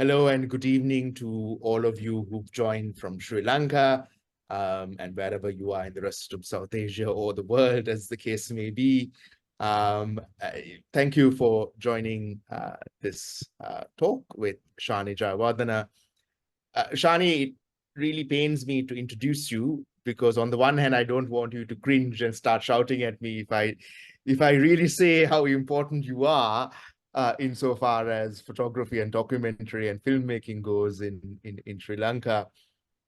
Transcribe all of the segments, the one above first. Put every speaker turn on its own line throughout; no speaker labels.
Hello and good evening to all of you who've joined from Sri Lanka and wherever you are in the rest of South Asia or the world, as the case may be. Thank you for joining this talk with Sharni Jayawardena. Sharni, it really pains me to introduce you because on the one hand, I don't want you to cringe and start shouting at me if I really say how important you are insofar as photography and documentary and filmmaking goes in Sri Lanka.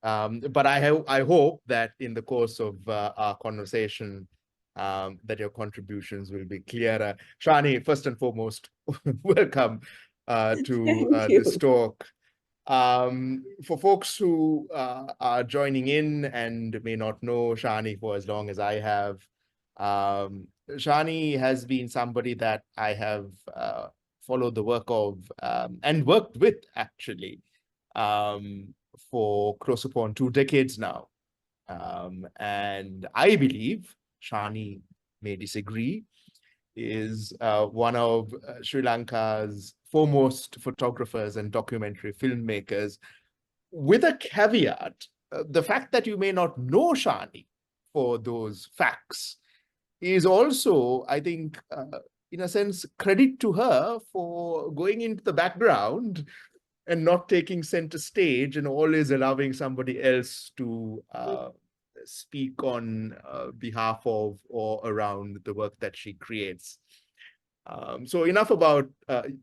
But I hope that in the course of our conversation, that your contributions will be clearer. Sharni, first and foremost, welcome to
Thank
this
you.
talk. For folks who are joining in and may not know Sharni for as long as I have, Sharni has been somebody that I have followed the work of and worked with actually for close upon 2 decades now. And I believe, Sharni may disagree, is one of Sri Lanka's foremost photographers and documentary filmmakers, with a caveat, the fact that you may not know Sharni for those facts is also, I think, in a sense, credit to her for going into the background and not taking center stage and always allowing somebody else to speak on behalf of or around the work that she creates. So enough about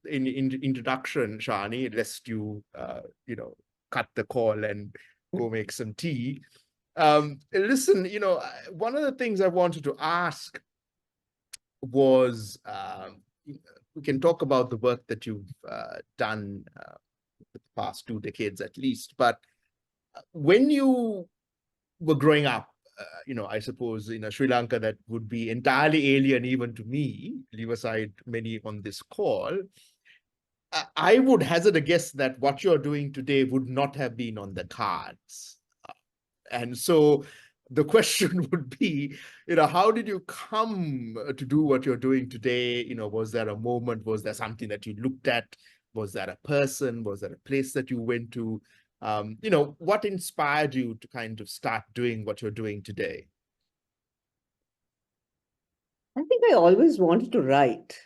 in introduction, Sharni, lest you cut the call and go make some tea. Listen, one of the things I wanted to ask was we can talk about the work that you've done the past 2 decades at least, but when you were growing up, I suppose in Sri Lanka, that would be entirely alien even to me, leave aside many on this call. I would hazard a guess that what you're doing today would not have been on the cards. And so the question would be, how did you come to do what you're doing today? Was there a moment? Was there something that you looked at? Was there a person? Was there a place that you went to? What inspired you to kind of start doing what you're doing today?
I think I always wanted to write,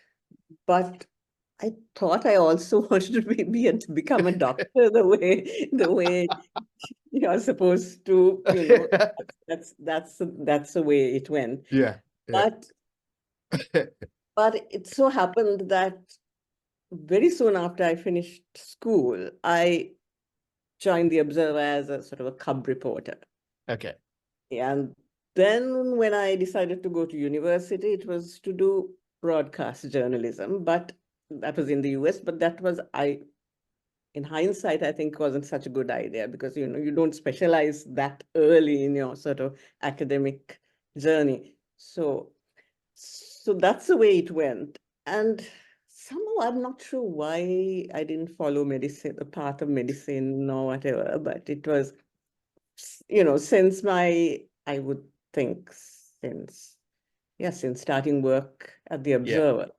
but I thought I also wanted to become a doctor the way you're supposed to, that's the way it went.
Yeah, yeah.
But but it so happened that very soon after I finished school, I joined the Observer as a sort of a cub reporter.
Okay.
And then when I decided to go to university, it was to do broadcast journalism, but that was in the US, but that was, in hindsight, I think wasn't such a good idea because, you don't specialize that early in your sort of academic journey. So that's the way it went. And somehow I'm not sure why I didn't follow medicine, the path of medicine or whatever, but it was, since I would think since starting work at the
Yeah.
Observer,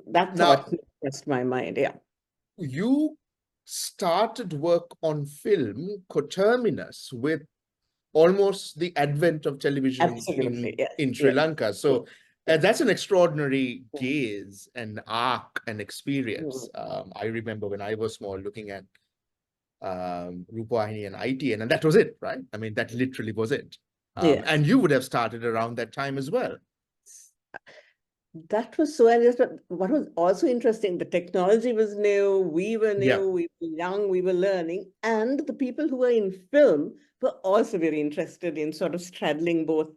that
Now,
thought crossed my mind. Yeah.
you started work on film coterminous with almost the advent of television
Absolutely. Yes.
in Sri
Yes.
Lanka. So
Yes.
that's an extraordinary
Yes.
gaze and arc and experience.
Mm.
I remember when I was small looking at Rupawahini and ITN, and that was it, right? I mean, that literally was it.
Yes.
And you would have started around that time as well.
That was so interesting. What was also interesting, the technology was new, we were
Yeah,
new, we were young, we were learning, and the people who were in film were also very interested in sort of straddling both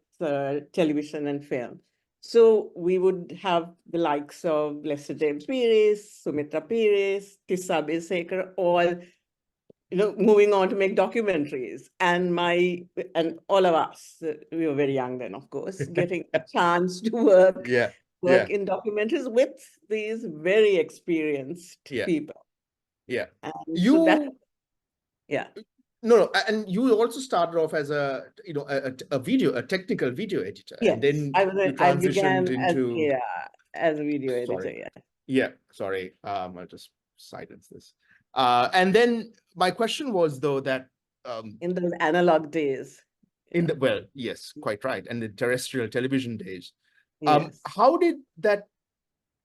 television and film. So we would have the likes of Lester James Pires, Sumitra Pires, Tissa Besekar, all moving on to make documentaries, and all of us, we were very young then, of course, getting a chance to work
yeah, yeah,
in documentaries with these very experienced
yeah,
people.
yeah.
And so that,
You
yeah.
No, and you also started off as a technical video editor, and
Yes,
then you
I
transitioned
began
into.
as a video editor,
Sorry.
yeah.
Yeah, sorry. I'll just silence this. And then my question was, though, that
in those analog days.
well, yes, quite right, and the terrestrial television days.
Yes.
How did that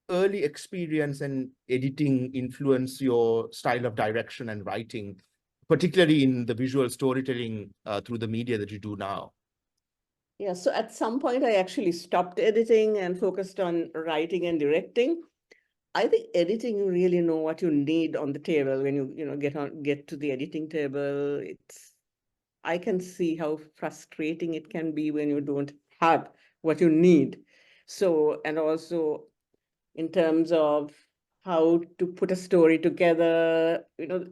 early experience and editing influence your style of direction and writing, particularly in the visual storytelling through the media that you do now?
Yeah, so at some point I actually stopped editing and focused on writing and directing. I think editing, you really know what you need on the table when you get to the editing table. I can see how frustrating it can be when you don't have what you need. So, and also in terms of how to put a story together, I think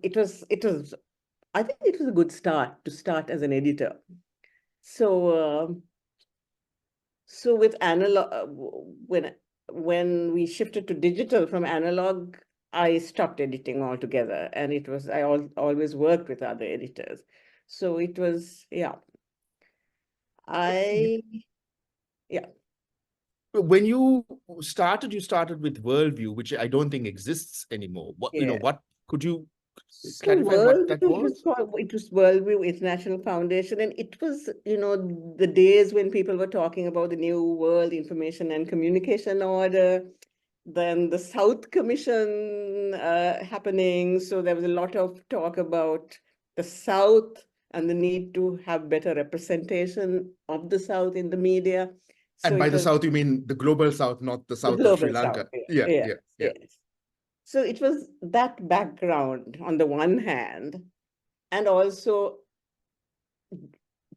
it was a good start to start as an editor. So, so with analog, when we shifted to digital from analog, I stopped editing altogether, and always worked with other editors. So it was, yeah, yeah.
When you started with Worldview, which I don't think exists anymore.
Yeah.
What could you
So
clarify what that
Worldview,
was?
it was Worldview International Foundation, and it was, the days when people were talking about the New World Information and Communication Order, then the South Commission happening. So there was a lot of talk about the South and the need to have better representation of the South in the media. So
And by
it
the
was
South, you mean the global South, not the
the
South of Sri
global South.
Lanka. Yeah,
Yes,
yeah, yeah.
yes. So it was that background on the one hand, and also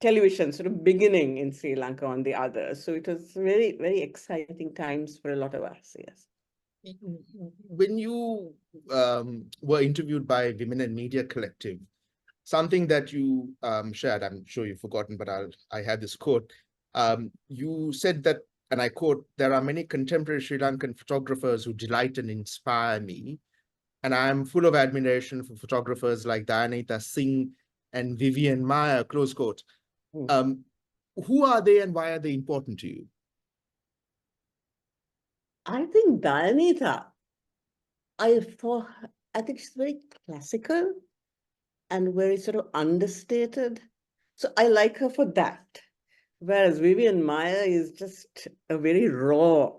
television sort of beginning in Sri Lanka on the other. So it was very, very exciting times for a lot of us, yes.
When you were interviewed by Women in Media Collective, something that you shared, I'm sure you've forgotten, but I had this quote. You said that, and I quote, "There are many contemporary Sri Lankan photographers who delight and inspire me, and I am full of admiration for photographers like Dayanita Singh and Vivian Maya," close quote. Who are they and why are they important to you?
I think Dayanita, I think she's very classical and very sort of understated. So I like her for that. Whereas Vivian Maya is just a very raw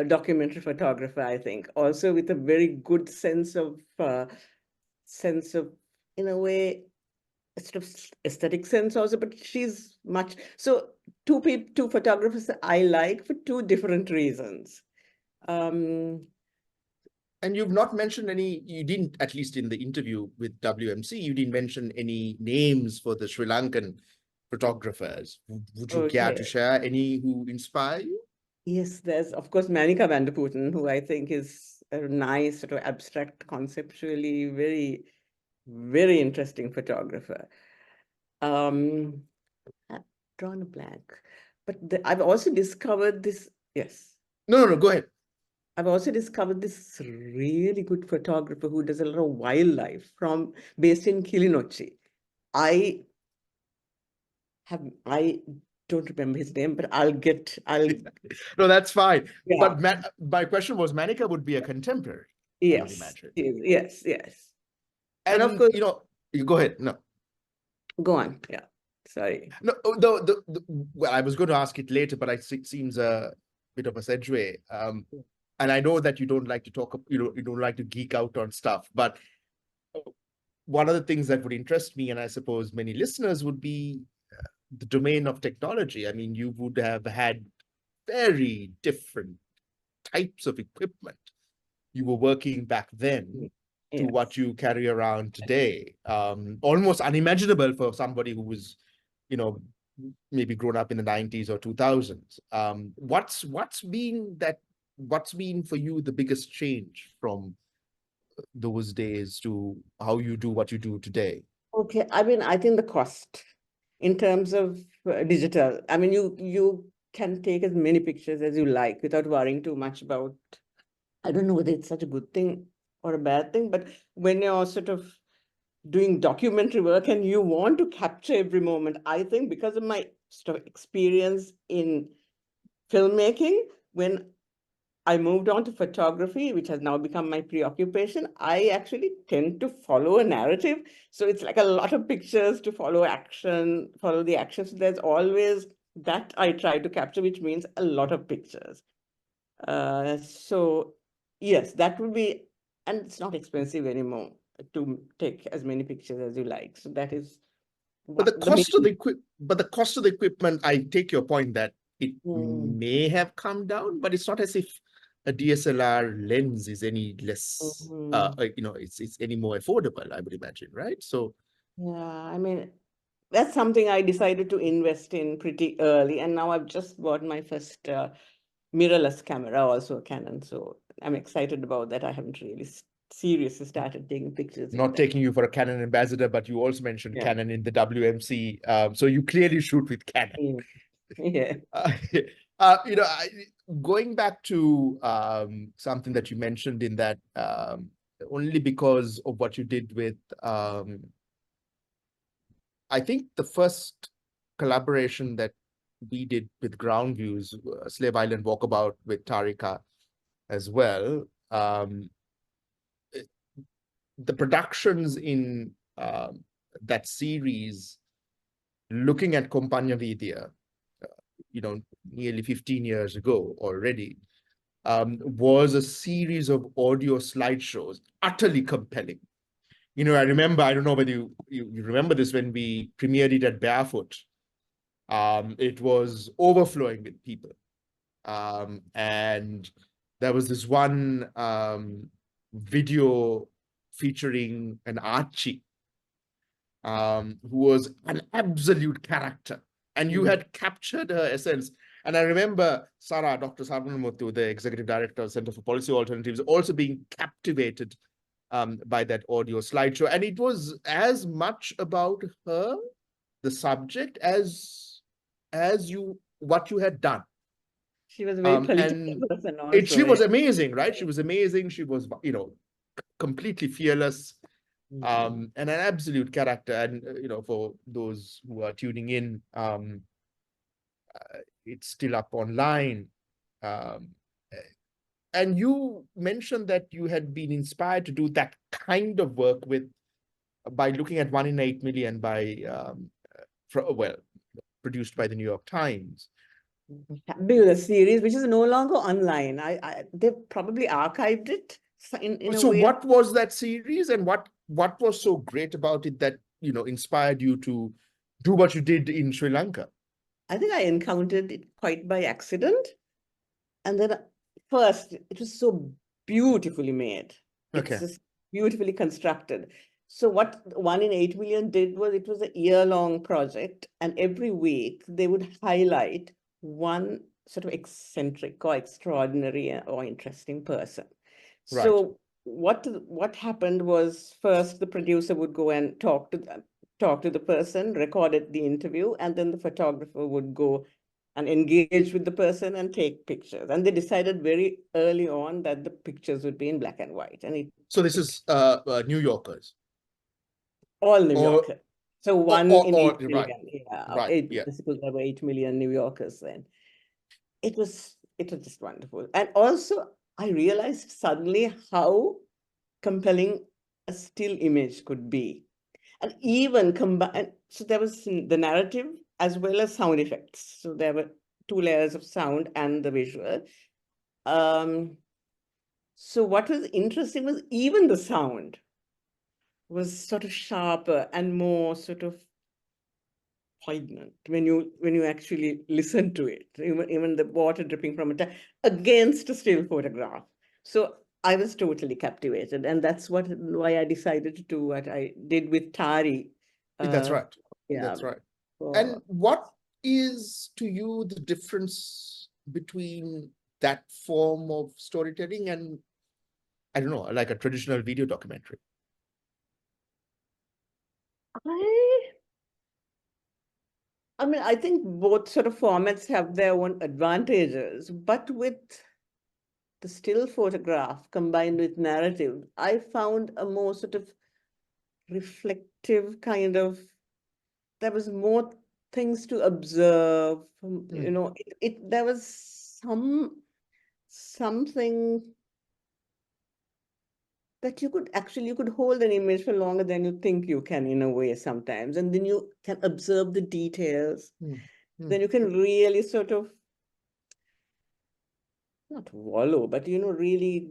documentary photographer, I think, also with a very good sense of, in a way, a sort of aesthetic sense also, but she's much, so two photographers I like for two different reasons.
And you've not mentioned any, you didn't, at least in the interview with WMC, you didn't mention any names for the Sri Lankan photographers. Would you care to
Okay.
share any who inspire you?
Yes, there's, of course, Manika van der Putten, who I think is a nice, sort of abstract, conceptually very, very interesting photographer. I've drawn a blank, but I've also discovered this, yes.
No, go ahead.
I've also discovered this really good photographer who does a lot of wildlife based in Kilinochchi. I don't remember his name, but I'll
No, that's fine.
yeah.
But my question was, Manika would be a contemporary, I would
Yes,
imagine.
yes, yes. And of
And,
course,
you go ahead. No.
go on. Yeah, sorry.
No, well, I was going to ask it later, but it seems a bit of a segue. And I know that you don't like to talk, you don't like to geek out on stuff, but one of the things that would interest me, and I suppose many listeners, would be the domain of technology. I mean, you would have had very different types of equipment you were working back then to
Yes.
what you carry around today. Almost unimaginable for somebody who was, maybe grown up in the 90s or 2000s. What's been for you the biggest change from those days to how you do what you do today?
Okay. I mean, I think the cost in terms of digital. I mean, you can take as many pictures as you like without worrying too much about. I don't know whether it's such a good thing or a bad thing, but when you're sort of doing documentary work and you want to capture every moment, I think because of my sort of experience in filmmaking, when I moved on to photography, which has now become my preoccupation. I actually tend to follow a narrative. So it's like a lot of pictures to follow action, follow the action. So there's always that I try to capture, which means a lot of pictures. So yes, that would be, and it's not expensive anymore to take as many pictures as you like. So that is
But
what the main.
the cost of the equipment, I take your point that it
Mm,
may have come down, but it's not as if a DSLR lens is any less,
mhm.
it's any more affordable, I would imagine, right? So
Yeah, I mean, that's something I decided to invest in pretty early. And now I've just bought my first mirrorless camera, also a Canon. So I'm excited about that. I haven't really seriously started taking pictures with
not
that.
taking you for a Canon ambassador, but you also mentioned
Yeah.
Canon in the WMC. So you clearly shoot with Canon.
Yeah. Yeah.
Uh, you know, going back to something that you mentioned in that, only because of what you did with, I think the first collaboration that we did with Ground Views, Slave Island Walkabout with Tarika as well. The productions in that series, looking at Compagnia Vidya, nearly 15 years ago already, was a series of audio slideshows, utterly compelling. I remember, I don't know whether you remember this, when we premiered it at Barefoot, it was overflowing with people. And there was this one video featuring an Archie, who was an absolute character. And you
Mhm.
had captured her essence. And I remember Dr. Sarvan Muthu, the executive director of Center for Policy Alternatives, also being captivated by that audio slideshow. And it was as much about her, the subject, as what you had done.
She was a very political
And
person
she
also. Yeah.
was amazing, right? She was amazing. She was, completely fearless,
Mhm.
and an absolute character. And for those who are tuning in, it's still up online. Um, and you mentioned that you had been inspired to do that kind of work by looking at 1 in 8 million produced by the New York Times.
Build a series which is no longer online. They probably archived it in a
So
way.
what was that series, and what was so great about it that inspired you to do what you did in Sri Lanka?
I think I encountered it quite by accident. And then first, it was so beautifully made. It's
Okay,
just beautifully constructed. So what 1 in 8 million did was, it was a year-long project, and every week they would highlight one sort of eccentric or extraordinary or interesting person.
right.
So what happened was, first the producer would go and talk to the person, recorded the interview, and then the photographer would go and engage with the person and take pictures. And they decided very early on that the pictures would be in black and white, and
So this
it
is New Yorkers,
all New
or
Yorker. So one in eight
right,
million, yeah,
right, yeah.
basically there were 8 million New Yorkers then. It was just wonderful. And also I realized suddenly how compelling a still image could be. And even combine, so there was the narrative as well as sound effects. So there were two layers of sound and the visual. Um, so what was interesting was even the sound was sort of sharper and more sort of poignant when you actually listen to it. Even the water dripping from a tap against a still photograph. So I was totally captivated, and that's why I decided to do what I did with Tari.
That's
Uh,
right.
yeah.
That's right. And
For,
what is to you the difference between that form of storytelling and, I don't know, like a traditional video documentary?
I I mean, I think both sort of formats have their own advantages, but with the still photograph combined with narrative, I found a more sort of reflective kind of, there was more things to observe.
Mm,
There was something that you could hold an image for longer than you think you can in a way sometimes. And then you can observe the details. Then you can really sort of, not wallow, but, really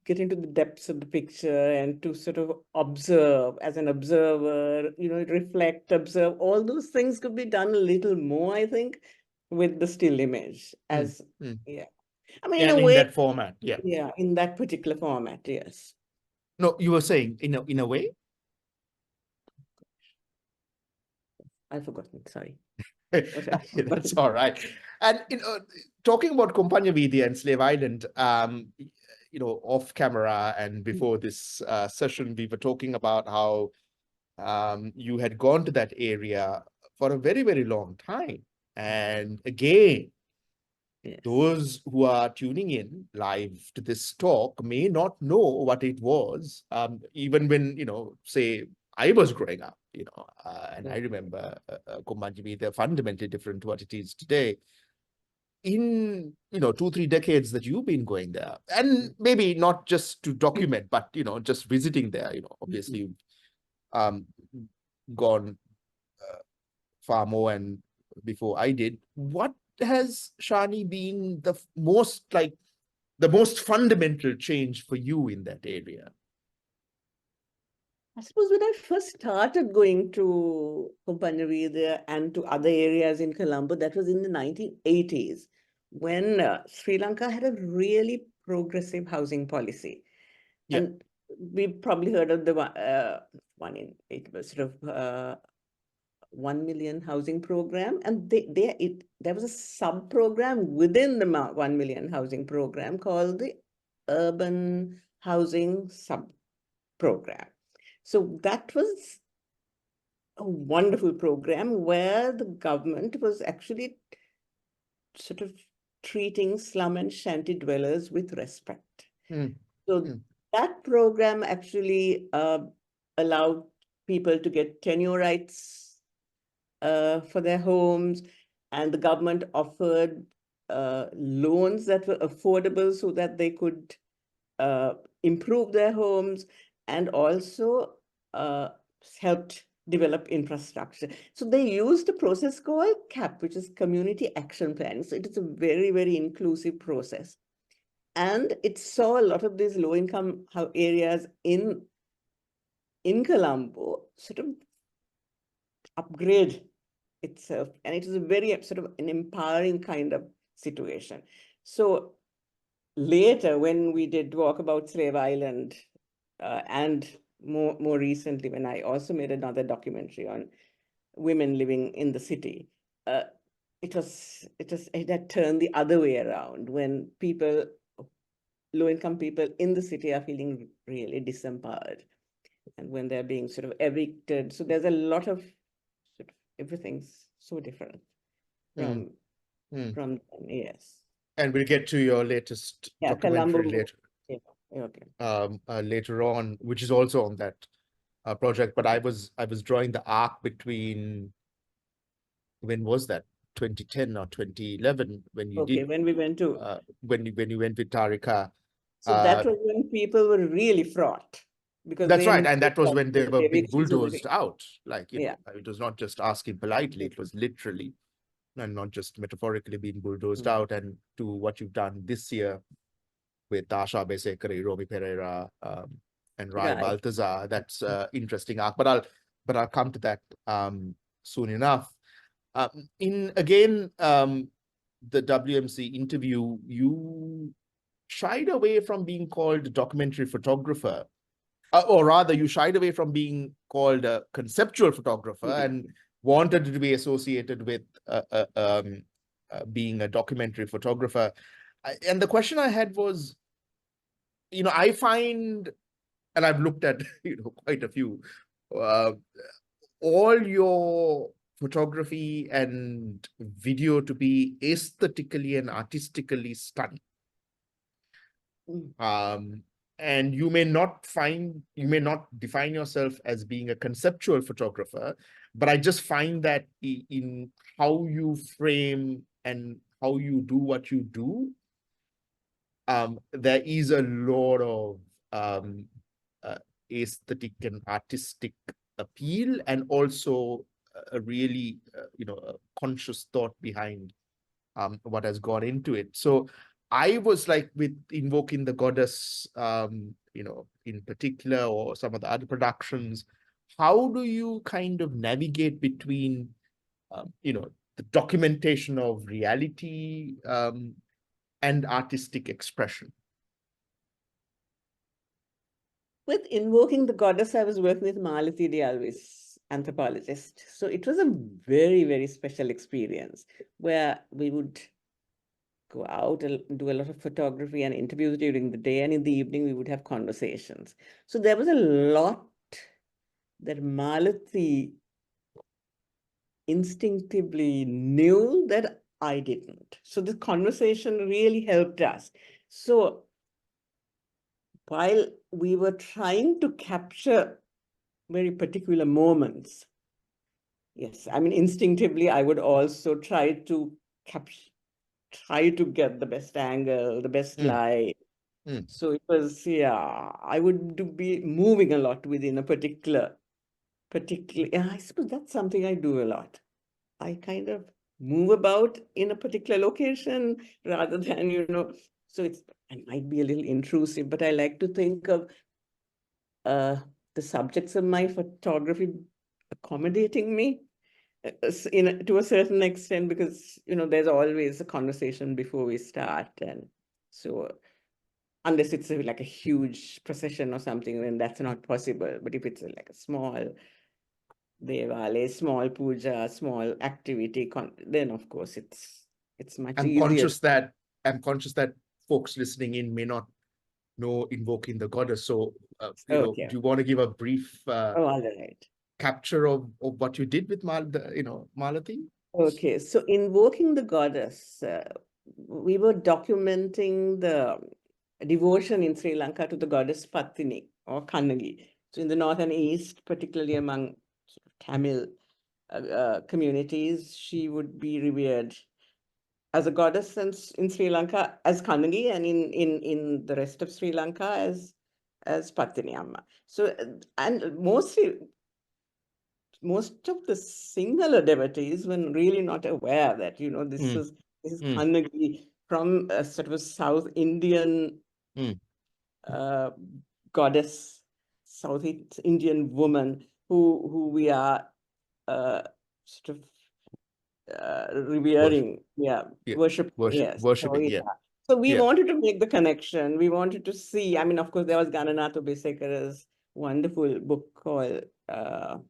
get into the depths of the picture and to sort of observe as an observer, reflect, observe. All those things could be done a little more, I think, with the still image as, yeah. I mean, in a
And in
way,
that format, yeah.
yeah, in that particular format, yes.
No, you were saying in a way?
I've forgotten, sorry.
That's all right. And talking about Compagnia Vidya and Slave Island, off camera and before this session, we were talking about how you had gone to that area for a very, very long time. And again,
Yes.
those who are tuning in live to this talk may not know what it was, even when, say, I was growing up, and I remember Kumbanjimi, they're fundamentally different to what it is today. In, 2-3 decades that you've been going there, and maybe not just to document, but, just visiting there, obviously you've gone far more and before I did. What has, Sharni, been the most fundamental change for you in that area?
I suppose when I first started going to Compagnia Vidya and to other areas in Colombo, that was in the 1980s, when Sri Lanka had a really progressive housing policy.
Yeah.
And we probably heard of the it was sort of 1 million housing program, and there was a sub program within the 1 million housing program called the urban housing sub program. So that was a wonderful program where the government was actually sort of treating slum and shanty dwellers with respect. So that program actually allowed people to get tenure rights for their homes, and the government offered loans that were affordable so that they could improve their homes, and also helped develop infrastructure. So they used a process called CAP, which is Community Action Planning. So it is a very, very inclusive process. And it saw a lot of these low-income areas in Colombo sort of upgrade itself. And it is a very sort of an empowering kind of situation. So later, when we did Walkabout Slave Island, and more recently, when I also made another documentary on women living in the city, it had turned the other way around when low-income people in the city are feeling really disempowered, and when they're being sort of evicted. So there's a lot of sort of everything's so different from yes.
And we'll get to your latest documentary
Colombo,
later.
yeah, okay.
Later on, which is also on that project. But I was drawing the arc between, when was that? 2010 or 2011 when you did
When we went to
when you went with Tarika.
So that was when people were really fraught, because
That's
they
right,
knew
and that was when they were
the
being
evictions of the
bulldozed out. Like,
Yeah.
it was not just asking politely; it was literally, and not just metaphorically, being bulldozed
Mm.
out. And to what you've done this year with Tasha Besekari, Romy Pereira, and Rai
Right.
Baltazar, that's interesting arc. But I'll come to that soon enough. The WMC interview, you shied away from being called a documentary photographer, or rather, you shied away from being called a conceptual photographer and wanted to be associated with being a documentary photographer. And the question I had was, I find, and I've looked at quite a few, all your photography and video to be aesthetically and artistically stunning. And you may not define yourself as being a conceptual photographer, but I just find that in how you frame and how you do what you do, there is a lot of uh, aesthetic and artistic appeal, and also a really, a conscious thought behind what has gone into it. So I was like, with Invoking the Goddess, in particular, or some of the other productions, how do you kind of navigate between, the documentation of reality and artistic expression?
With Invoking the Goddess, I was working with Malati Dialvis, anthropologist. So it was a very, very special experience where we would go out and do a lot of photography and interviews during the day, and in the evening we would have conversations. So there was a lot that Malati instinctively knew that I didn't. So the conversation really helped us. So while we were trying to capture very particular moments, yes, I mean, instinctively, I would also try to get the best angle, the best light. So it was, yeah, I would be moving a lot within a particular, I suppose that's something I do a lot. I kind of move about in a particular location rather than, so it might be a little intrusive, but I like to think of the subjects of my photography accommodating me to a certain extent, because, there's always a conversation before we start. And so unless it's like a huge procession or something, then that's not possible. But if it's like a small devale, small puja, small activity, then of course it's much
I'm
easier.
I'm conscious that folks listening in may not know Invoking the Goddess. So,
Okay.
do you want to give a brief
All right.
capture of what you did with Malati?
Okay, so Invoking the Goddess, we were documenting the devotion in Sri Lanka to the goddess Pattini or Kannagi. So in the north and east, particularly among sort of Tamil communities, she would be revered as a goddess in Sri Lanka as Kannagi, and in the rest of Sri Lanka as Pattini Amma. So, and most of the Sinhala devotees were really not aware that, this is Kannagi from a sort of a South Indian goddess, South Indian woman who we are sort of revering, worshiping. Yes.
Worshipping,
So,
yeah.
So we wanted to make the connection. We wanted to see, I mean, of course, there was Gananath Obesekara's wonderful book called the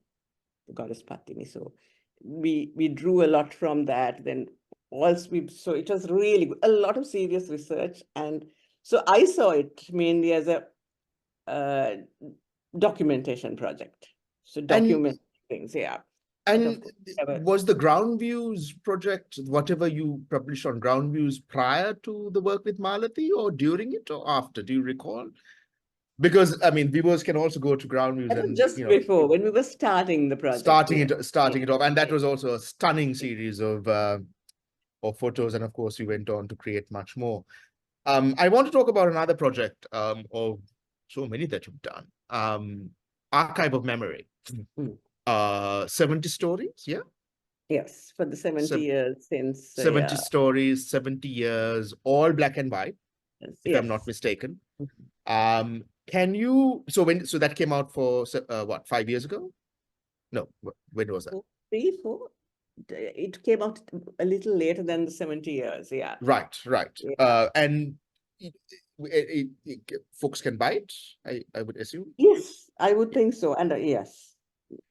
goddess Patini. So we drew a lot from that. Then also so it was really a lot of serious research. And so I saw it mainly as a documentation project. So document things, yeah.
And was the Ground Views project, whatever you published on Ground Views, prior to the work with Malati, or during it, or after? Do you recall? Because, I mean, viewers can also go to Ground Views and,
just before, when we were starting the project.
Starting it off. And that was also a stunning series of photos. And of course, you went on to create much more. I want to talk about another project of so many that you've done. Archive of Memory. 70 stories, yeah?
Yes, for the 70 years since.
70 stories, 70 years, all black and white, if I'm not mistaken. Can you, so that came out for what, 5 years ago? No, when was that?
3, 4. It came out a little later than the 70 years, yeah.
Right. Yeah. And folks can buy it, I would assume?
Yes, I would think so. And yes,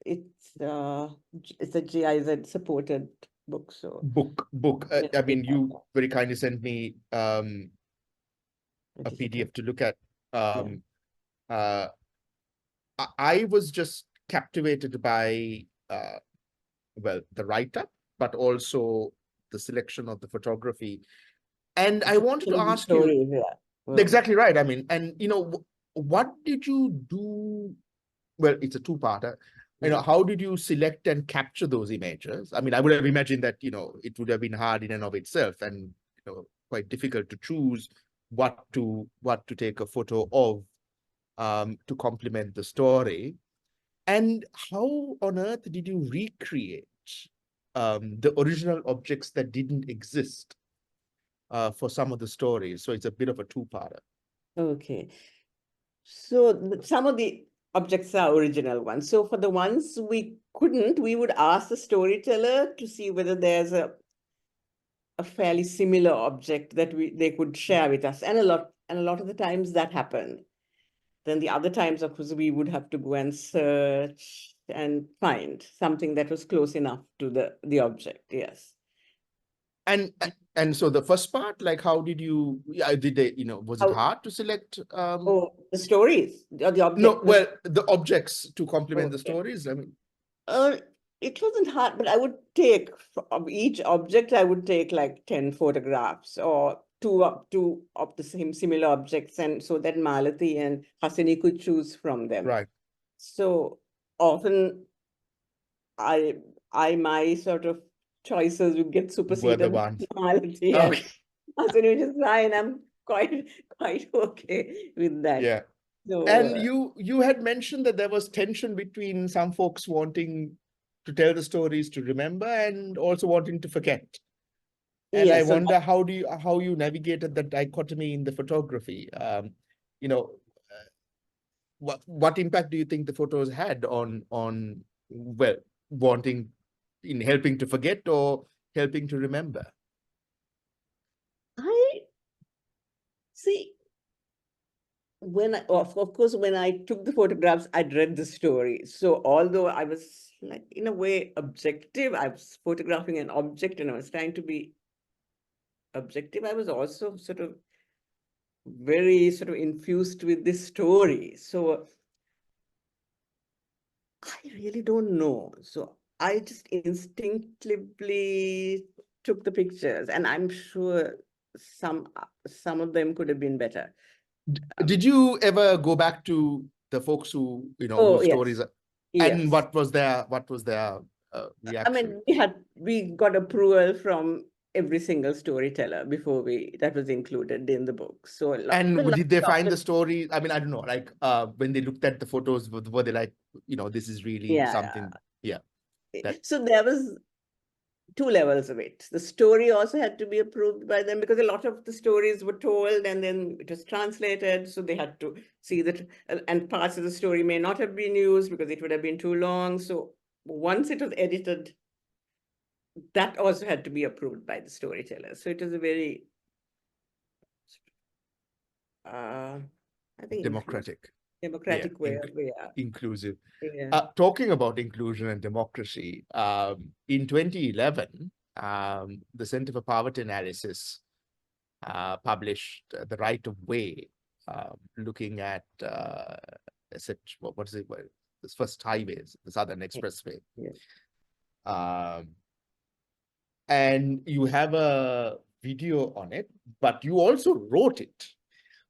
it's a GIZ supported book. So
book. I mean, you very kindly sent me a PDF to look at. I was just captivated by the write-up, but also the selection of the photography. And I wanted to ask you, exactly right. I mean, and what did you do? Well, it's a two-parter. How did you select and capture those images? I mean, I would have imagined that, it would have been hard in and of itself, and quite difficult to choose what to take a photo of to complement the story. And how on earth did you recreate the original objects that didn't exist for some of the stories? So it's a bit of a two-parter.
Okay. So some of the objects are original ones. So for the ones we couldn't, we would ask the storyteller to see whether there's a fairly similar object that they could share with us. And a lot of the times that happened. Then the other times, of course, we would have to go and search and find something that was close enough to the object. Yes.
And so the first part, like, how did you, did they, was it hard to select?
Oh, the stories or the object?
No, well, the objects to complement the
Okay.
stories. I mean,
It wasn't hard, but I would take of each object, I would take like 10 photographs or two of the same similar objects, and so that Malati and Hasini could choose from them.
right.
So often my sort of choices would get
Were the
superseded by
ones.
Malati and
Okay.
Hasini, which is fine. I'm quite okay with that.
Yeah.
So
And you had mentioned that there was tension between some folks wanting to tell the stories to remember and also wanting to forget. And I
yes, so
wonder how you navigated that dichotomy in the photography. You know, what impact do you think the photos had on well, wanting in helping to forget or helping to remember?
I see. Of course, when I took the photographs, I'd read the story. So although I was like, in a way, objective, I was photographing an object and I was trying to be objective, I was also sort of very sort of infused with this story. So I really don't know. So I just instinctively took the pictures, and I'm sure some of them could have been better.
Did you ever go back to the folks who,
Oh,
whose
yes.
stories, and
Yes.
what was their reaction?
I mean, we got approval from every single storyteller before that was included in the book. So
And did they find the story? I mean, I don't know, like when they looked at the photos, were they like, this is really something? Yeah.
So there was two levels of it. The story also had to be approved by them because a lot of the stories were told and then it was translated. So they had to see that, and parts of the story may not have been used because it would have been too long. So once it was edited, that also had to be approved by the storyteller. So it was a very, I think,
Democratic
way of,
inclusive.
yeah.
Talking about inclusion and democracy, in 2011, the Center for Poverty Analysis published The Right of Way, looking at what is it? This first highways, the Southern Expressway.
Yeah.
And you have a video on it, but you also wrote it,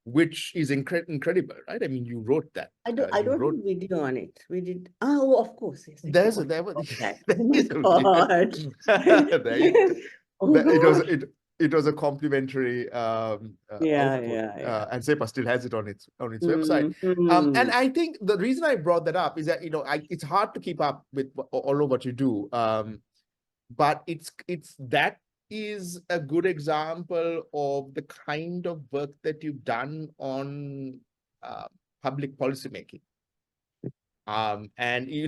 which is incredible, right? I mean, you wrote that.
I don't have a video on it. We did. Oh, of course. Yes.
There's
Oh
my
God.
there you go.
Oh God.
It was a complimentary output. And SEPA still has it on its website. And I think the reason I brought that up is that it's hard to keep up with all of what you do. But that is a good example of the kind of work that you've done on public policymaking. And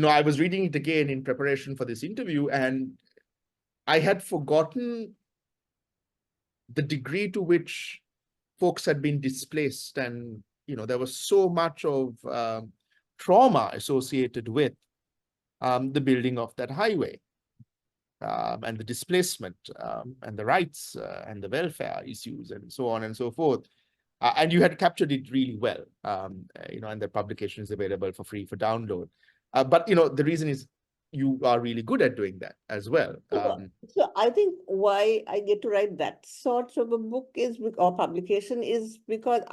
I was reading it again in preparation for this interview, and I had forgotten the degree to which folks had been displaced, and there was so much of trauma associated with the building of that highway. And the displacement and the rights and the welfare issues and so on and so forth. And you had captured it really well, and the publication is available for free for download. But, the reason is you are really good at doing that as well.
So I think why I get to write that sort of a book or publication is because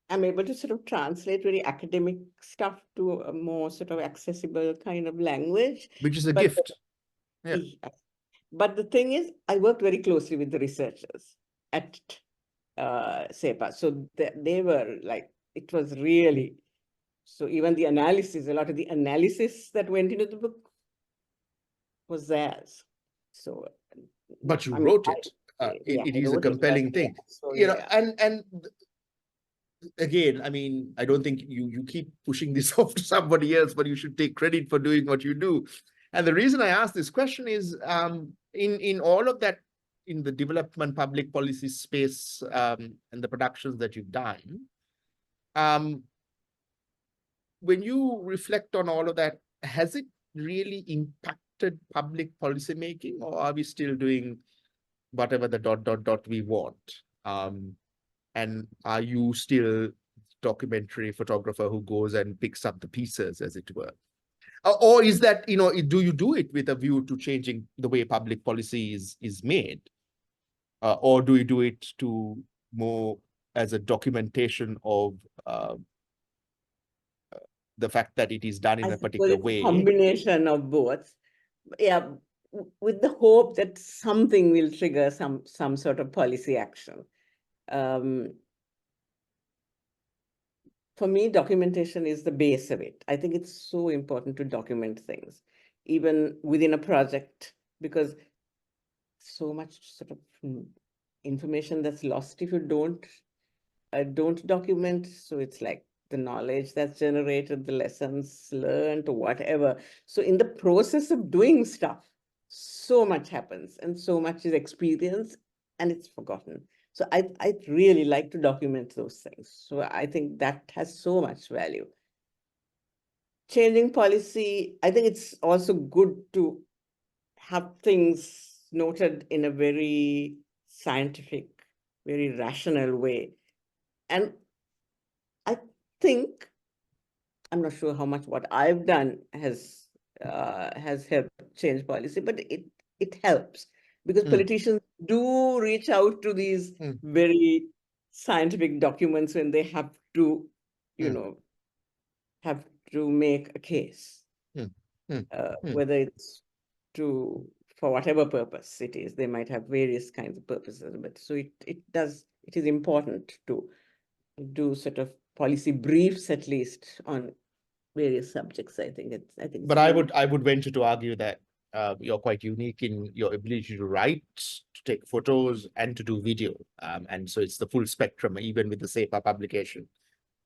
I'm able to sort of translate very academic stuff to a more sort of accessible kind of language.
Which is a gift. Yeah.
But the thing is, I worked very closely with the researchers. at SEPA. So they were like, it was really, so even the analysis, a lot of the analysis that went into the book was theirs. So,
But you
I mean,
wrote it.
yeah,
It
I
is a
wrote it, but
compelling
yeah,
thing.
so
You know,
yeah.
and again, I mean, I don't think you keep pushing this off to somebody else, but you should take credit for doing what you do. And the reason I ask this question is, in all of that, in the development public policy space, and the productions that you've done, when you reflect on all of that, has it really impacted public policy making, or are we still doing whatever the ... we want? And are you still documentary photographer who goes and picks up the pieces, as it were? Or is that, you know, do you do it with a view to changing the way public policy is made? Or do you do it to more as a documentation of the fact that it is done in
I
a
suppose
particular
it's a
way?
combination of both. Yeah, with the hope that something will trigger some sort of policy action. For me, documentation is the base of it. I think it's so important to document things, even within a project, because so much sort of information that's lost if you don't document. So it's like the knowledge that's generated, the lessons learned, or whatever. So in the process of doing stuff, so much happens and so much is experienced and it's forgotten. So I really like to document those things. So I think that has so much value. Changing policy, I think it's also good to have things noted in a very scientific, very rational way. And I think, I'm not sure how much what I've done has helped change policy, but it helps because politicians do reach out to these very scientific documents when they have to, you know, have to make a case, whether it's for whatever purpose it is. They might have various kinds of purposes, but so it is important to do sort of policy briefs at least on various subjects. I think it's
But
really
I would venture to argue that you're quite unique in your ability to write, to take photos, and to do video. And so it's the full spectrum, even with the SEPA publication.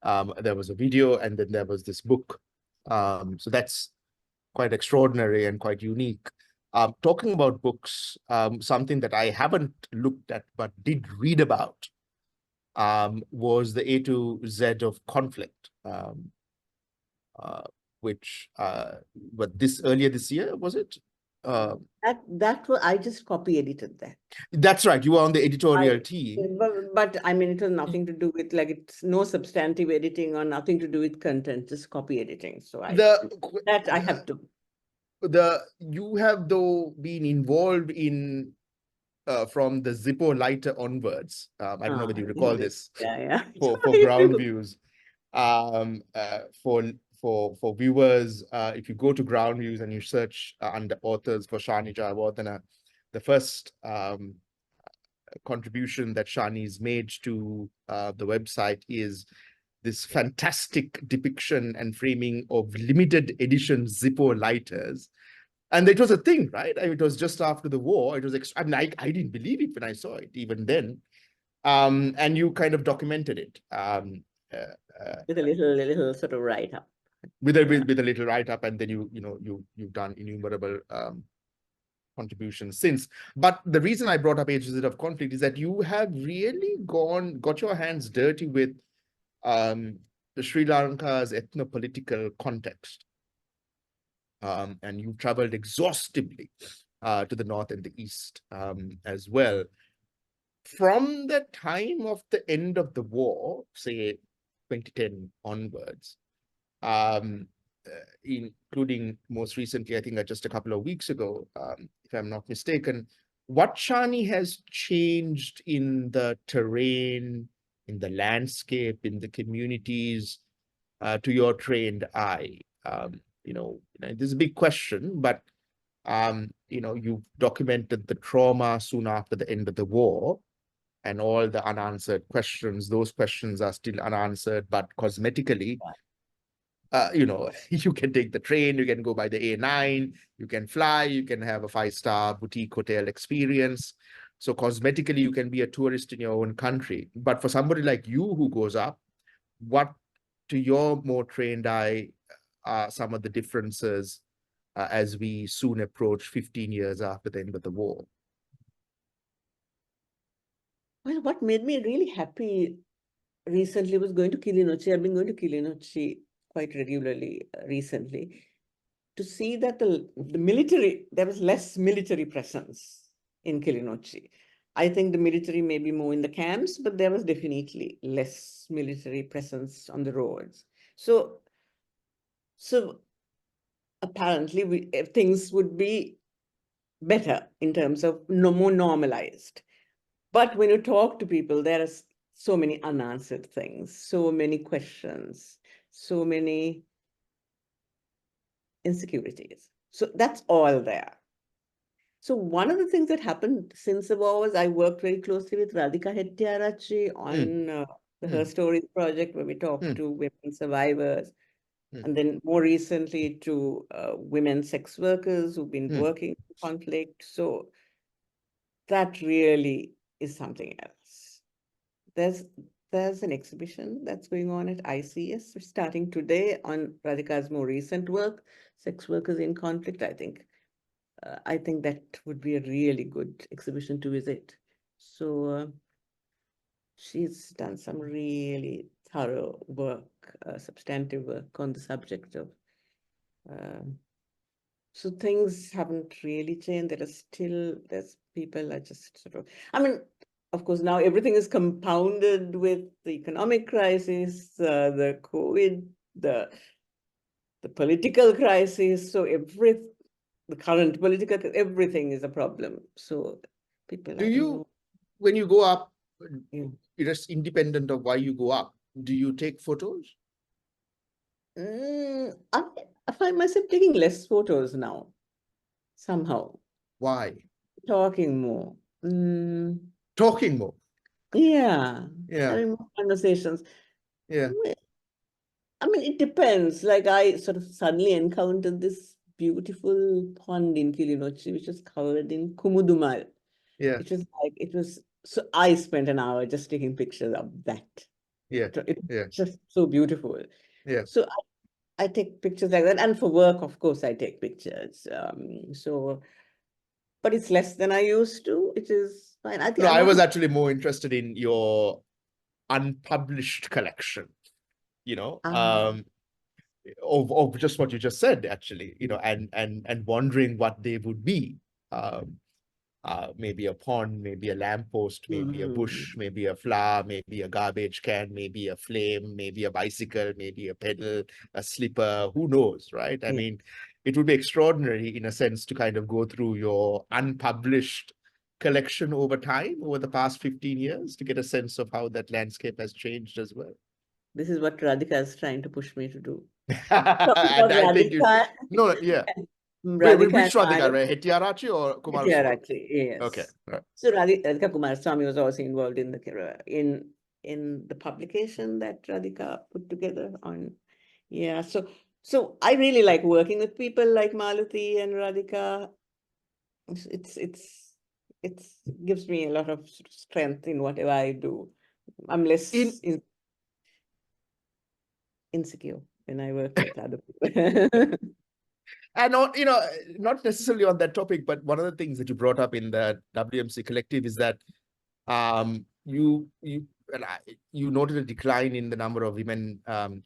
There was a video, and then there was this book. So that's quite extraordinary and quite unique. Talking about books, something that I haven't looked at but did read about was the A to Z of conflict, which but earlier this year, was it?
that was, I just copy edited that.
That's right. You were on the editorial team.
But I mean, it has nothing to do with, like, it's no substantive editing or nothing to do with content, just copy editing. So I have to.
You have though been involved in from the Zippo lighter onwards. I don't know whether you recall this.
Yeah.
For ground views. For viewers, if you go to ground views and you search under authors for Sharni Jayawardena, the first contribution that Sharni's made to the website is this fantastic depiction and framing of limited edition Zippo lighters. And it was a thing, right? I mean, it was just after the war. It was, I mean, I didn't believe it when I saw it, even then. And you kind of documented it.
With a little sort of write-up.
With a little write-up, and then you've done innumerable contributions since. But the reason I brought up Ages of Conflict is that you have really got your hands dirty with Sri Lanka's ethno-political context. And you've traveled exhaustively to the north and the east as well. From the time of the end of the war, say 2010 onwards, including most recently, I think just a couple of weeks ago, if I'm not mistaken, what, Sharni, has changed in the terrain, in the landscape, in the communities, to your trained eye? This is a big question, but you've documented the trauma soon after the end of the war. and all the unanswered questions, those questions are still unanswered, but cosmetically, you can take the train, you can go by the A9, you can fly, you can have a 5-star boutique hotel experience. So cosmetically, you can be a tourist in your own country. But for somebody like you who goes up, what, to your more trained eye, are some of the differences as we soon approach 15 years after the end of the war?
Well, what made me really happy recently was going to Kilinochchi. I've been going to Kilinochchi quite regularly recently to see that the military, there was less military presence in Kilinochchi. I think the military may be more in the camps, but there was definitely less military presence on the roads. So apparently things would be better in terms of more normalized. But when you talk to people, there are so many unanswered things, so many questions, so many insecurities. So that's all there. So one of the things that happened since the war was I worked very closely with Radhika Hettiarachchi on the Her Stories project, where we talked to women survivors, and then more recently to women sex workers who've been working in conflict. So that really is something else. There's an exhibition that's going on at ICS starting today on Radhika's more recent work, Sex Workers in Conflict. I think that would be a really good exhibition to visit. So she's done some really thorough work, substantive work on the subject of. So things haven't really changed. There's people are just sort of, I mean, of course, now everything is compounded with the economic crisis, the COVID, the political crisis. So the current political, everything is a problem. So people, I don't know.
When you go up,
Yeah.
just independent of why you go up, do you take photos?
I find myself taking less photos now, somehow.
Why?
Talking more.
Talking more.
Yeah.
Yeah.
Having more conversations.
Yeah.
I mean, it depends. Like I sort of suddenly encountered this beautiful pond in Kilinochchi, which was covered in kumudumal.
Yeah.
So I spent an hour just taking pictures of that.
Yeah.
It
Yeah.
was just so beautiful.
Yeah.
So I take pictures like that. And for work, of course, I take pictures. But it's less than I used to, which is fine. I think
No, I was actually more interested in your unpublished collection, of just what you just said, actually, and wondering what they would be. Maybe a pond, maybe a lamppost, maybe a bush, maybe a flower, maybe a garbage can, maybe a flame, maybe a bicycle, maybe a pedal, a slipper, who knows, right? I mean, it would be extraordinary in a sense to kind of go through your unpublished collection over time, over the past 15 years, to get a sense of how that landscape has changed as well.
This is what Radhika is trying to push me to do.
And I think
Radhika,
Wait, which
and
Radhika, right? Hettiarachchi or Kumaraswamy?
Hettiarachchi, yes.
Okay. Right.
So Radhika Kumaraswamy was also involved in the publication that Radhika put together on. Yeah. So I really like working with people like Maluti and Radhika. It gives me a lot of strength in whatever I do. I'm less insecure when I work with other people.
And not necessarily on that topic, but one of the things that you brought up in the WMC collective is that you noted a decline in the number of women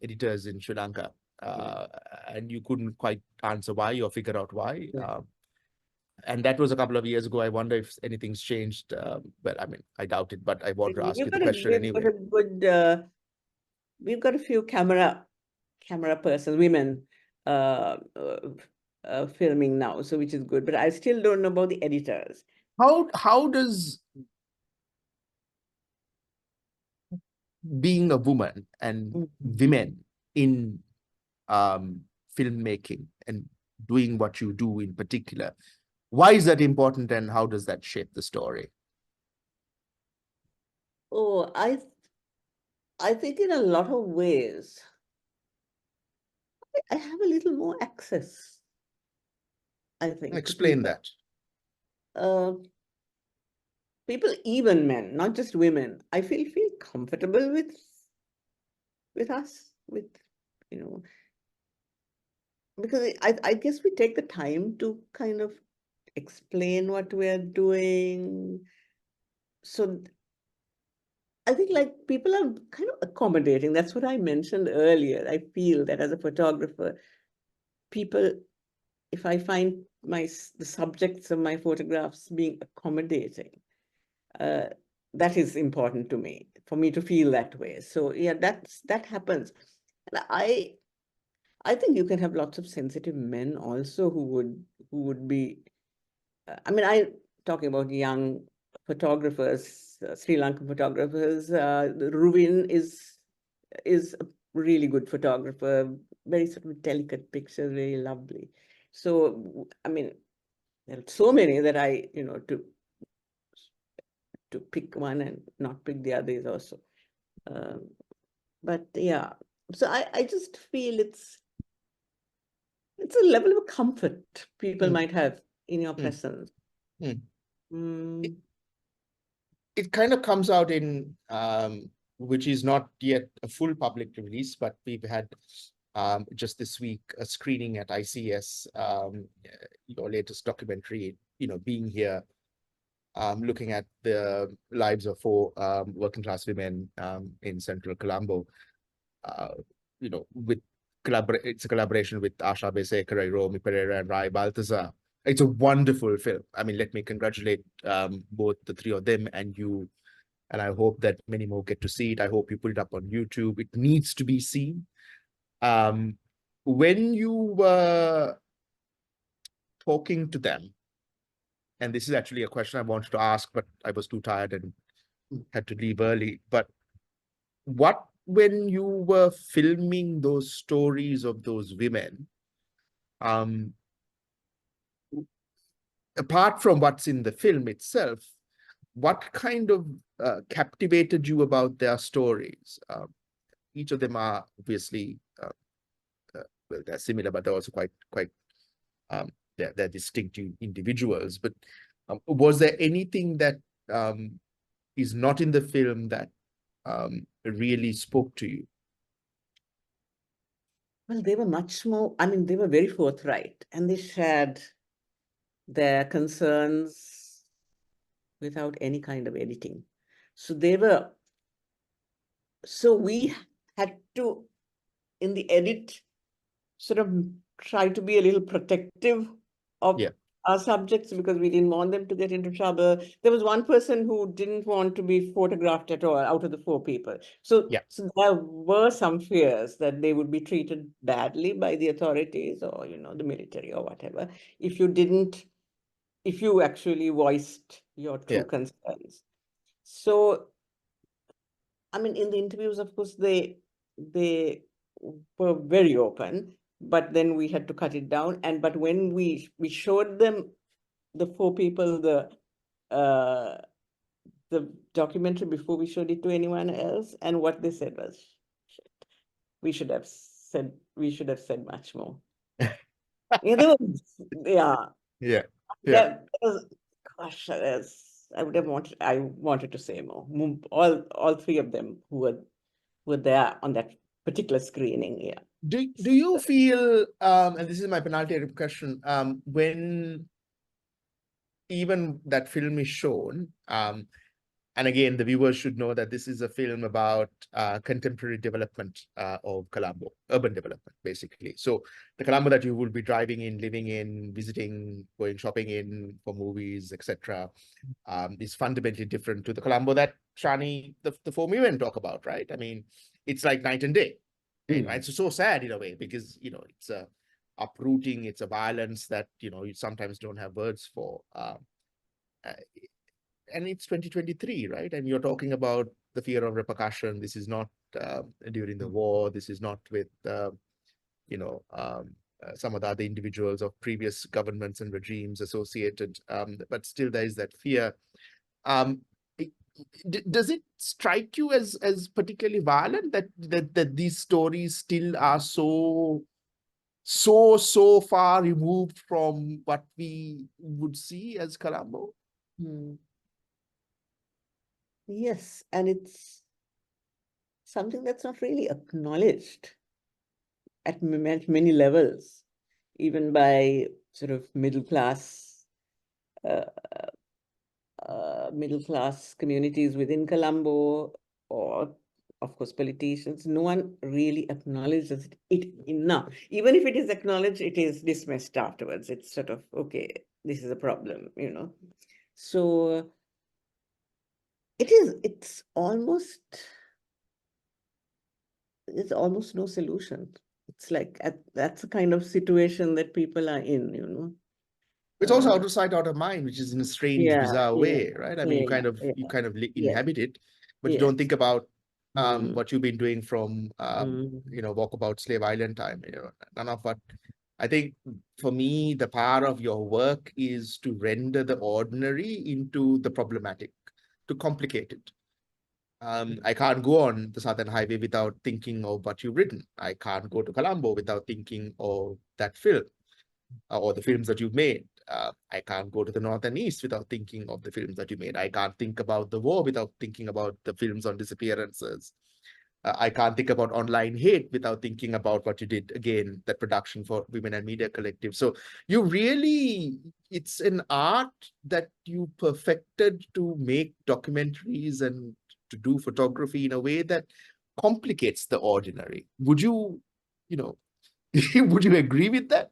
editors in Sri Lanka, and you couldn't quite answer why or figure out why. And that was a couple of years ago. I wonder if anything's changed. Well, I mean, I doubt it, but I want to ask you the question anyway.
We've got a few camera persons, women, filming now, so which is good. But I still don't know about the editors.
How does being a woman and women in filmmaking and doing what you do in particular, why is that important, and how does that shape the story?
Oh, I think in a lot of ways, I have a little more access, I think, to
Explain
people.
that.
Uh, People, even men, not just women, I feel comfortable with us, with, you know, because I guess we take the time to kind of explain what we're doing. So I think like people are kind of accommodating. That's what I mentioned earlier. I feel that as a photographer, people, if I find the subjects of my photographs being accommodating, uh, that is important to me, for me to feel that way. So yeah, that happens. And I think you can have lots of sensitive men also who would be. I mean, talking about young photographers, Sri Lankan photographers. Ruvin is a really good photographer, very sort of delicate pictures, very lovely. So, I mean, there are so many that to pick one and not pick the others also. Um, but yeah, so I just feel it's a level of comfort people
Mm,
might have in your
mm,
presence.
mm. It,
Mm.
it kind of comes out in which is not yet a full public release, but we've had just this week a screening at ICS, your latest documentary, being here, looking at the lives of four working class women in central Colombo, uh, with it's a collaboration with Asha Besekara, Romy Pereira, and Rai Baltazar. It's a wonderful film. I mean, let me congratulate both the three of them and you. And I hope that many more get to see it. I hope you put it up on YouTube. It needs to be seen. When you were talking to them, and this is actually a question I wanted to ask, but I was too tired and had to leave early. But when you were filming those stories of those women, um, apart from what's in the film itself, what kind of captivated you about their stories? Each of them are obviously well, they're similar, but they're also quite um, they're distinct individuals. But was there anything that is not in the film that really spoke to you?
Well, they were much more, I mean, they were very forthright and they shared their concerns without any kind of editing. So we had to, in the edit, sort of try to be a little protective of
Yeah,
our subjects because we didn't want them to get into trouble. There was one person who didn't want to be photographed at all out of the four people. So,
yeah,
so there were some fears that they would be treated badly by the authorities or, the military or whatever, if if you actually voiced your
yeah,
true concerns. So, I mean, in the interviews, of course, they were very open, but then we had to cut it down. But when we showed them, the four people, uh the documentary, before we showed it to anyone else, and what they said was, "Shit, we should have said much more." Yeah, yeah,
yeah, yeah.
that was, gosh, I wanted to say more. All three of them were there on that particular screening. Yeah.
Do you feel, and this is my penalty question, when even that film is shown, and again, the viewers should know that this is a film about contemporary development of Colombo, urban development, basically. So the Colombo that you will be driving in, living in, visiting, going shopping in for movies, etc., is fundamentally different to the Colombo that Sharni, the four women talk about, right? I mean, it's like night and day. It's so sad in a way because, it's a uprooting, it's a violence that, you sometimes don't have words for. Uh, and it's 2023, right? And you're talking about the fear of repercussion. This is not during the war. This is not with, you know, some of the other individuals of previous governments and regimes associated. But still, there is that fear. Um, does it strike you as particularly violent that these stories still are so far removed from what we would see as Colombo?
Yes, and it's something that's not really acknowledged at many levels, even by sort of uh, middle class communities within Colombo, or of course politicians. No one really acknowledges it enough. Even if it is acknowledged, it is dismissed afterwards. It's sort of, okay, this is a problem, you know. So it's almost, there's almost no solution. It's like that's the kind of situation that people are in, you know.
It's also out of sight, out of mind, which is in a strange,
Yeah,
bizarre
yeah,
way, right? I mean,
yeah,
you
yeah,
kind of
yes,
inhabit it, but you
yes.
don't think about
Mm,
what you've been doing from
mm,
Walkabout Slave Island time. None of what I think for me, the power of your work is to render the ordinary into the problematic, to complicate it. I can't go on the Southern Highway without thinking of what you've written. I can't go to Colombo without thinking of that film or the films that you've made. I can't go to the North and East without thinking of the films that you made. I can't think about the war without thinking about the films on disappearances. I can't think about online hate without thinking about what you did, again, that production for Women and Media Collective. So you really, it's an art that you perfected to make documentaries and to do photography in a way that complicates the ordinary. Would you, would you agree with that?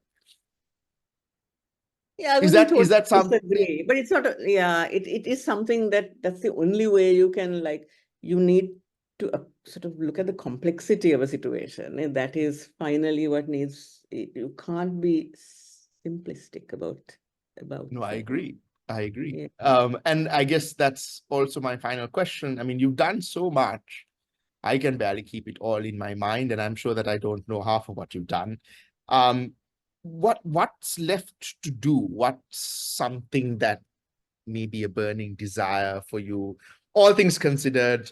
yeah, I
Is
wouldn't
that
totally
is that some
disagree, but it's not yeah, it is something that's the only way you can, like, you need to sort of look at the complexity of a situation, and that is finally what needs, you can't be simplistic about
No, I
things.
agree. I agree.
Yeah.
And I guess that's also my final question. I mean, you've done so much. I can barely keep it all in my mind, and I'm sure that I don't know half of what you've done. Um, what's left to do? What's something that may be a burning desire for you? All things considered,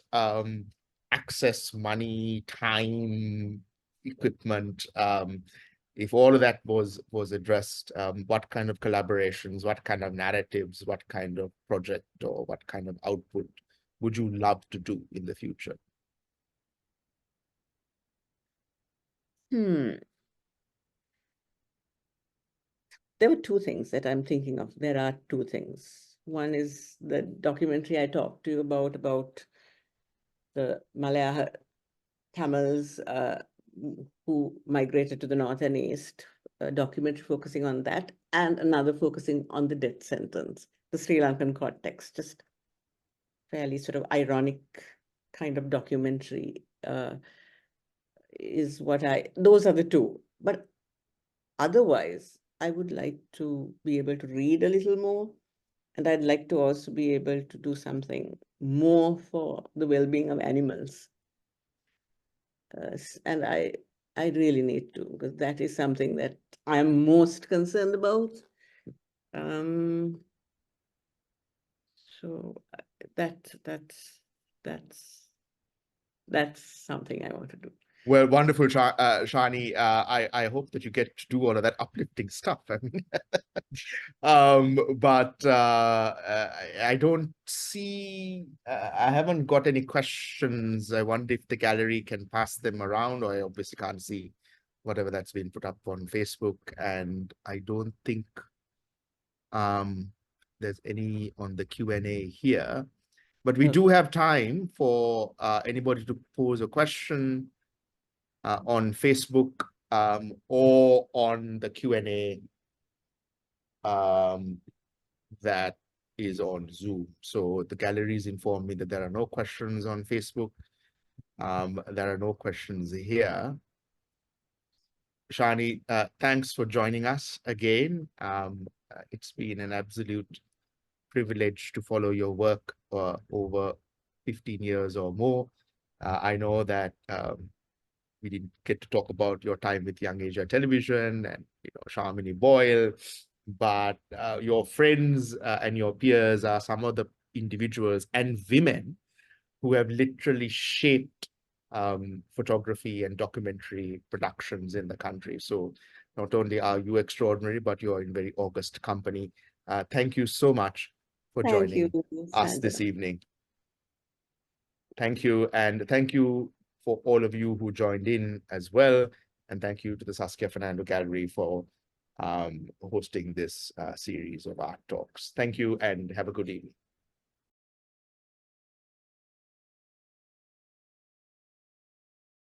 access, money, time, equipment. If all of that was addressed, what kind of collaborations, what kind of narratives, what kind of project, or what kind of output would you love to do in the future?
Hmm. There were two things that I'm thinking of. There are two things. One is the documentary I talked to you about the Malaya Tamils who migrated to the north and east, a documentary focusing on that, and another focusing on the death sentence, the Sri Lankan context, just fairly sort of ironic kind of documentary is what those are the two. But otherwise, I would like to be able to read a little more, and I'd like to also be able to do something more for the well-being of animals. And I really need to, because that is something that I'm most concerned about. Um, so that's that's something I want to do.
Well, wonderful, Sharni. I hope that you get to do all of that uplifting stuff. I mean, but I don't see. I haven't got any questions. I wonder if the gallery can pass them around, or I obviously can't see whatever that's been put up on Facebook, and I don't think there's any on the Q&A here. But we do have time for anybody to pose a question on Facebook or on the Q&A that is on Zoom. So the galleries informed me that there are no questions on Facebook. There are no questions here. Sharni, thanks for joining us again. It's been an absolute privilege to follow your work over 15 years or more. I know that we didn't get to talk about your time with Young Asia Television and Shamini Boyle, but your friends and your peers are some of the individuals and women who have literally shaped photography and documentary productions in the country. So not only are you extraordinary, but you are in very august company. Thank you so much for
Thank you,
joining us this
Sanjana.
evening. Thank you. And thank you for all of you who joined in as well. And thank you to the Saskia Fernando Gallery for hosting this series of art talks. Thank you and have a good evening.